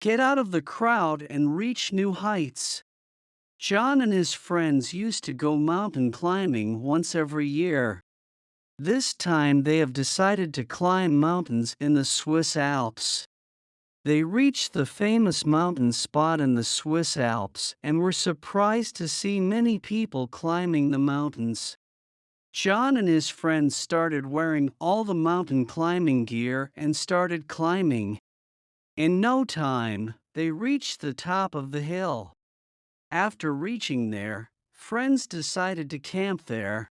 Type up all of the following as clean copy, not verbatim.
get out of the crowd and reach new heights. John and his friends used to go mountain climbing once every year. This time they have decided to climb mountains in the Swiss Alps. They reached the famous mountain spot in the Swiss Alps and were surprised to see many people climbing the mountains. John and his friends started wearing all the mountain climbing gear and started climbing. In no time, they reached the top of the hill. After reaching there, friends decided to camp there.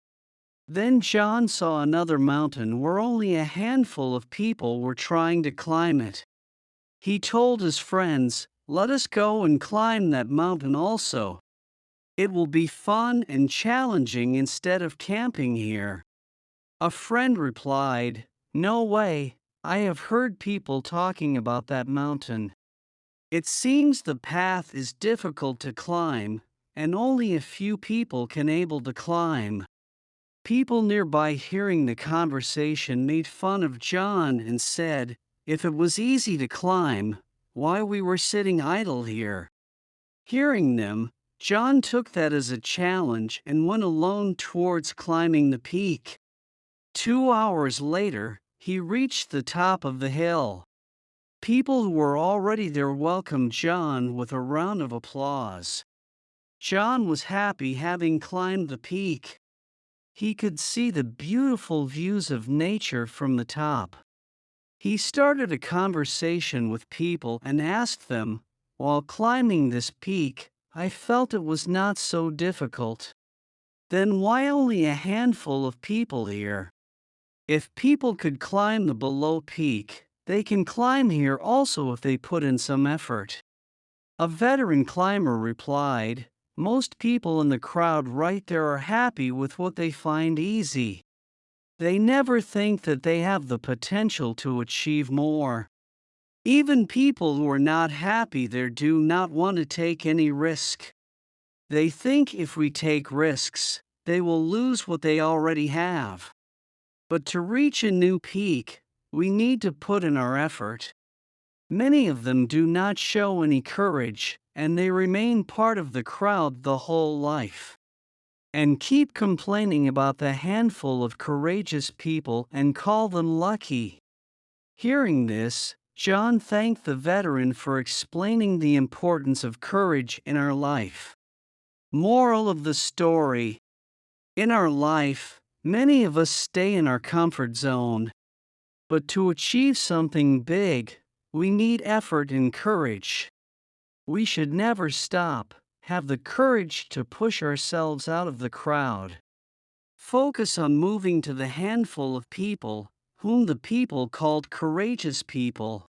Then John saw another mountain where only a handful of people were trying to climb it. He told his friends, "Let us go and climb that mountain also. It will be fun and challenging instead of camping here." A friend replied, "No way, I have heard people talking about that mountain. It seems the path is difficult to climb, and only a few people can able to climb." People nearby hearing the conversation made fun of John and said, "If it was easy to climb, why we were sitting idle here?" Hearing them, John took that as a challenge and went alone towards climbing the peak. 2 hours later, he reached the top of the hill. People who were already there welcomed John with a round of applause. John was happy having climbed the peak. He could see the beautiful views of nature from the top. He started a conversation with people and asked them, "While climbing this peak, I felt it was not so difficult. Then why only a handful of people here? If people could climb the below peak, they can climb here also if they put in some effort." A veteran climber replied, "Most people in the crowd right there are happy with what they find easy. They never think that they have the potential to achieve more. Even people who are not happy there do not want to take any risk. They think if we take risks, they will lose what they already have. But to reach a new peak, we need to put in our effort." Many of them do not show any courage, and they remain part of the crowd the whole life, and keep complaining about the handful of courageous people and call them lucky. Hearing this, John thanked the veteran for explaining the importance of courage in our life. Moral of the story: in our life, many of us stay in our comfort zone. But to achieve something big, we need effort and courage. We should never stop, have the courage to push ourselves out of the crowd. Focus on moving to the handful of people, whom the people called courageous people.